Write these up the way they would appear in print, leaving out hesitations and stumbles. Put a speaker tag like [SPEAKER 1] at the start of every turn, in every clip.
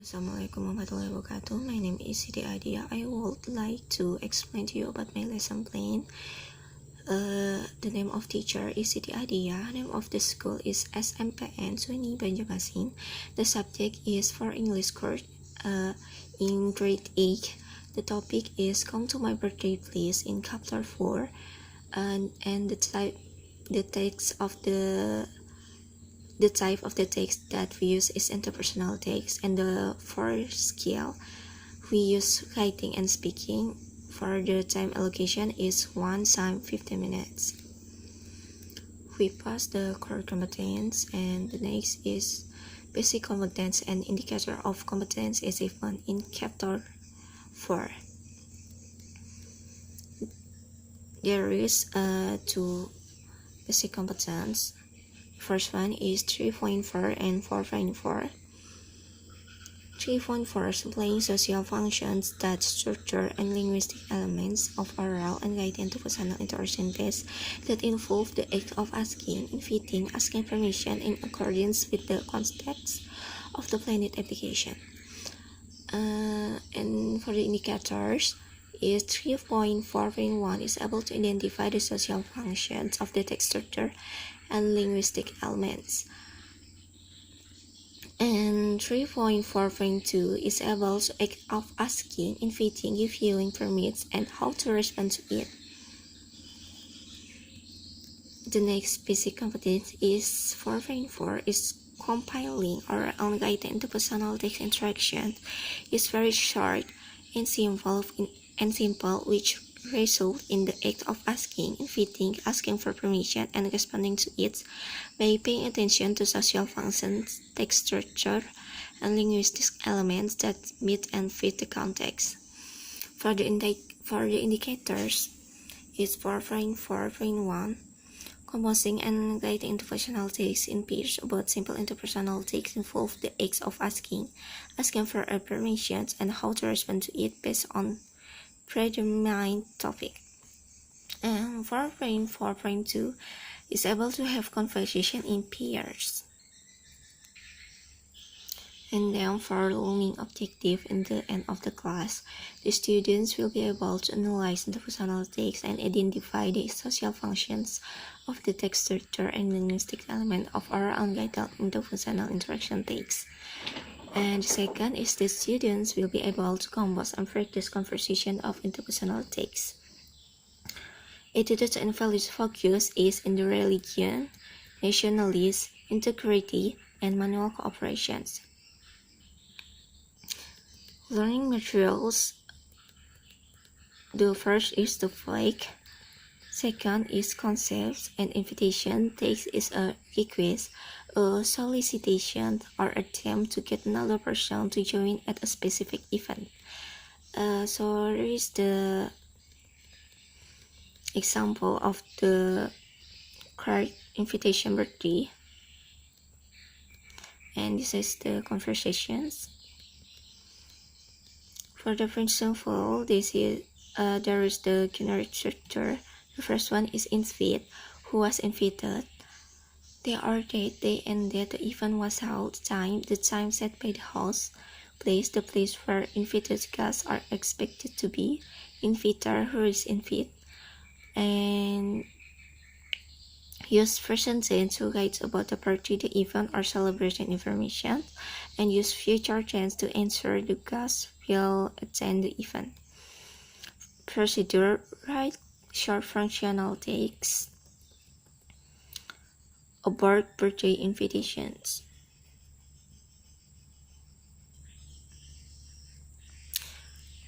[SPEAKER 1] Assalamualaikum warahmatullahi wabarakatuh. My name is Siti Adia. I would like to explain to you about my lesson plan. The name of teacher is Siti Adia. Name of the school is SMPN Suni Banjarmasin. The subject is for English course in grade 8. The topic is Come to My Birthday Please in chapter 4. And the text of the type of the text that we use is interpersonal text, and the for skill we use writing and speaking. For the time allocation is 1 time 15 minutes. We pass the core competence, and the next is basic competence and indicator of competence achievement in chapter 4. There is two basic competence. First one is 3.4 and 4.4. 3.4 supplying social functions that structure and linguistic elements of oral and written interpersonal interaction tests that involve the act of asking, inviting, asking permission in accordance with the context of the planned application. And for the indicators, is 3.4.1 is able to identify the social functions of the text structure and linguistic elements. And 3.4.2 is able to act of asking, inviting, reviewing permits, and how to respond to it. The next basic competence is 4.4 is compiling or unguided interpersonal text interaction. It's very short and simple, which result in the act of asking, inviting, asking for permission, and responding to it by paying attention to social functions, text structure, and linguistic elements that meet and fit the context. For the indicators, is 4.4.1 composing and writing interpersonal text in pairs. About simple interpersonal text involve the act of asking for permissions, and how to respond to it based on predetermined topic. And 4.4.2 is able to have conversation in pairs. And then for learning objective in the end of the class, the students will be able to analyze interpersonal text and identify the social functions of the text structure and linguistic element of our unguided interpersonal interaction text. And the second is the students will be able to compose and practice conversation of interpersonal text. Attitudes and values focus is in the religion, nationalism, integrity, and manual cooperations. Learning materials. The first is the flag. Second is concepts and invitation. Text is a request, a solicitation, or attempt to get another person to join at a specific event. So there is the example of the card invitation birthday, and this is the conversations. For the principle, there is the generic structure. The first one is invite, who was invited. They are day and date the event was held, the time set by the host, the place where invited guests are expected to be, inviter, who is invite, and use present tense to write about the party, the event, or celebration information, and use future tense to ensure the guests will attend the event. Procedure: write short functional text about birthday invitations.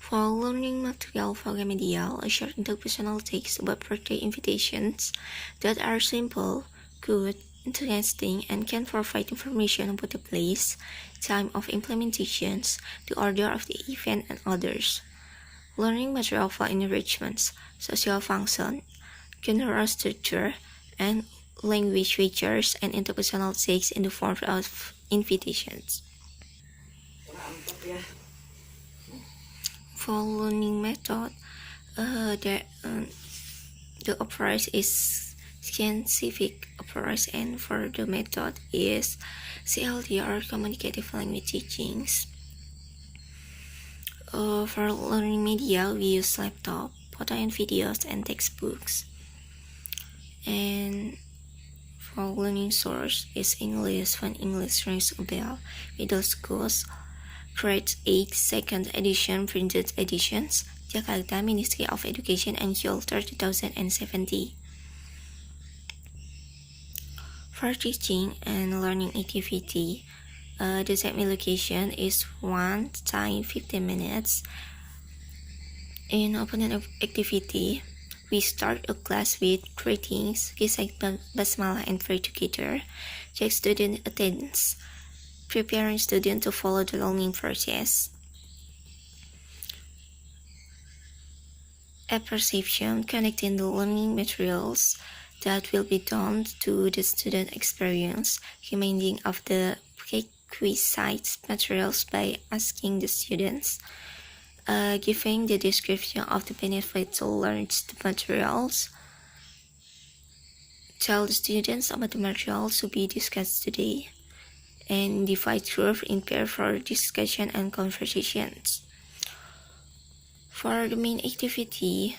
[SPEAKER 1] For learning material for remedial, a short interpersonal text about birthday invitations that are simple, good, interesting, and can provide information about the place, time of implementations, the order of the event, and others. Learning material for enrichments, social function, general structure, and language features and interpersonal text in the form of invitations. For learning method, the approach is scientific approach, and for the method is CLT or communicative language teachings. For learning media, we use laptop, photo and videos, and textbooks. And for learning source is English when English rings a bell. Middle schools, grade 8, second edition, printed editions. Jakarta, Ministry of Education and Culture 2017. For teaching and learning activity, the time allocation is 1 time 15 minutes. In opening activity, we start a class with greetings, recite basmalah and pray together, check student attendance, preparing students to follow the learning process. A perception, connecting the learning materials that will be done to the student experience, reminding of the prerequisite materials by asking the students, giving the description of the benefits to learn the materials, tell the students about the materials to be discussed today, and divide group in pair for discussion and conversations. For the main activity,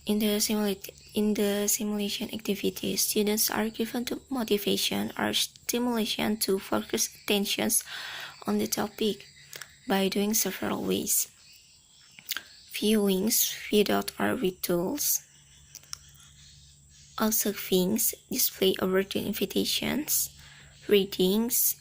[SPEAKER 1] in the simulation activity, students are given the motivation or stimulation to focus attention on the topic by doing several ways. Viewings without or with tools. Observings, display awarding invitations. Readings,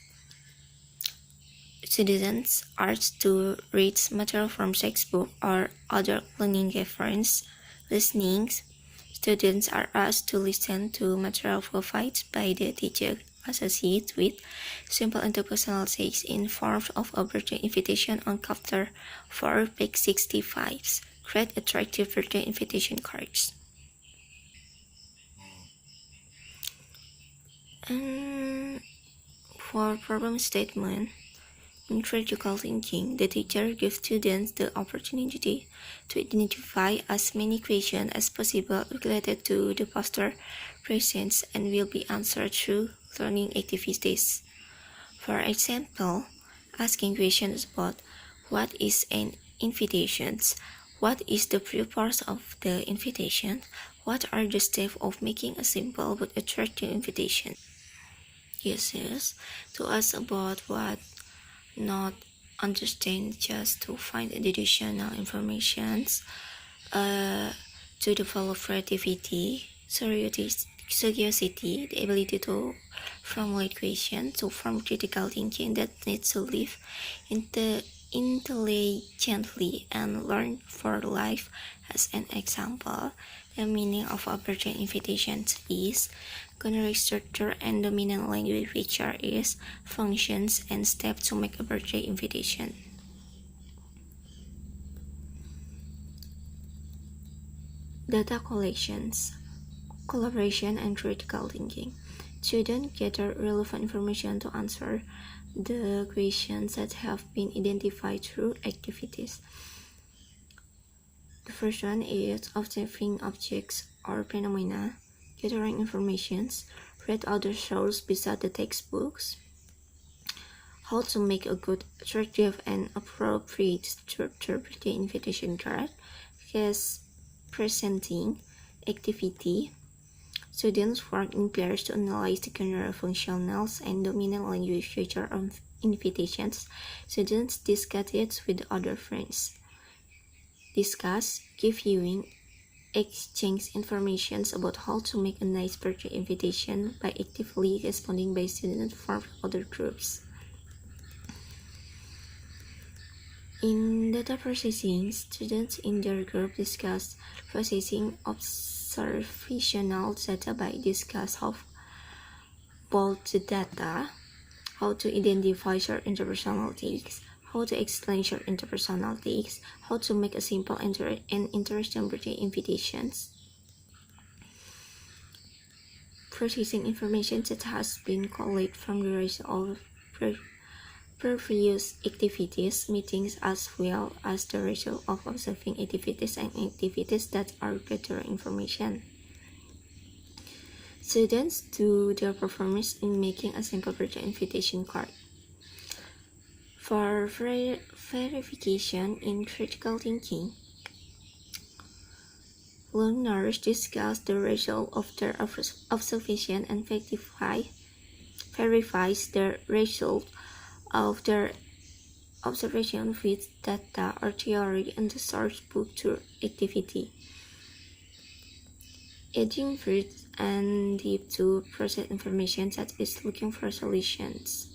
[SPEAKER 1] students are to read material from textbook or other learning reference. Listenings, students are asked to listen to material provided by the teacher associated with simple interpersonal text in form of a birthday invitation on chapter 4, page 65. Create attractive birthday invitation cards. And for problem statement, in critical thinking, the teacher gives students the opportunity to identify as many questions as possible related to the poster presents and will be answered through learning activities. For example, asking questions about what is an invitation, what is the purpose of the invitation, what are the steps of making a simple but attractive invitation. Yes, to ask about what not understand, just to find additional information, to develop creativity, curiosity, the ability to formulate questions, to form critical thinking that needs to live intelligently and learn for life. As an example, the meaning of a birthday invitation is generic structure and dominant language feature is functions and steps to make a birthday invitation. Data collections, collaboration and critical thinking. Students gather relevant information to answer the questions that have been identified through activities. The first one is observing objects or phenomena, gathering information, read other sources besides the textbooks, how to make a good, attractive, and appropriate structured birthday invitation card, case presenting activity. Students work in pairs to analyze the general functionals and dominant language feature of invitations. Students discuss it with other friends. Discuss, give viewing, exchange information about how to make a nice birthday invitation by actively responding by students from other groups. In data processing, students in their group discuss processing observational data by discuss how bold the data, how to identify short interpersonal text, how to explain short interpersonal text, how to make a simple and interesting birthday invitations. Processing information that has been collected from the rest of previous activities, meetings, as well as the result of observing activities and activities that are gathering information. Students do their performance in making a simple birthday invitation card. For verification in critical thinking, learners discuss the result of their observation and verifies the result of their observation with data or theory in the source book to activity. Adding breadth and depth to process information that is looking for solutions.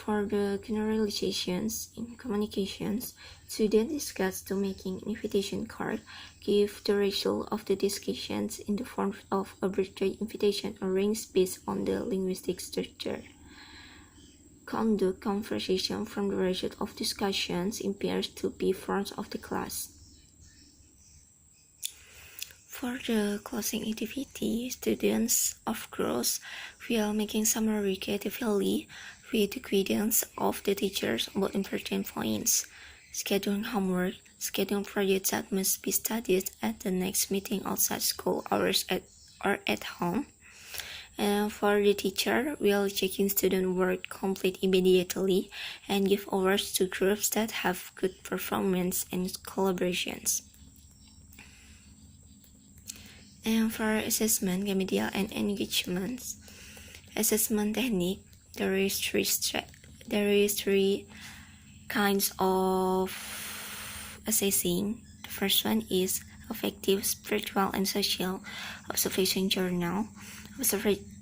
[SPEAKER 1] For the generalizations in communications, students discuss to making an invitation card, give the result of the discussions in the form of a birthday invitation arranged based on the linguistic structure. Conduct conversation from the result of discussions in pairs to be front of the class. For the closing activity, students, of course, will making summary creatively with the guidance of the teachers about important points, scheduling homework, scheduling projects that must be studied at the next meeting outside school hours or at home. And for the teacher, will checking student work complete immediately and give awards to groups that have good performance and collaborations. And for assessment, remedial and engagement assessment technique, there is three kinds of assessing. The first one is affective, spiritual, and social observation journal.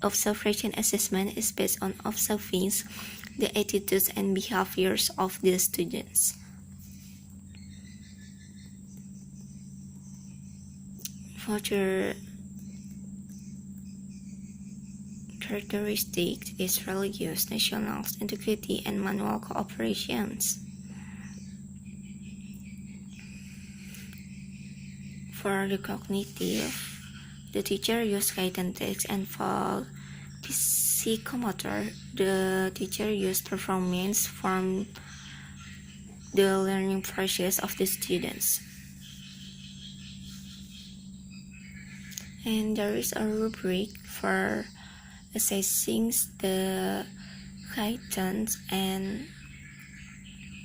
[SPEAKER 1] Observation assessment is based on observing the attitudes and behaviors of the students. Further characteristic is religious, national integrity, and manual cooperations. For the cognitive, the teacher used guidance text, and for psychomotor, the teacher used performance from the learning process of the students. And there is a rubric for assessing the guidance and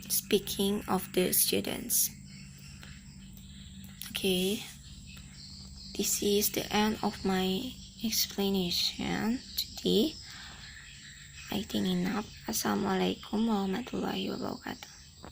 [SPEAKER 1] speaking of the students. Okay, this is the end of my explanation today. I think enough. Assalamualaikum warahmatullahi wabarakatuh.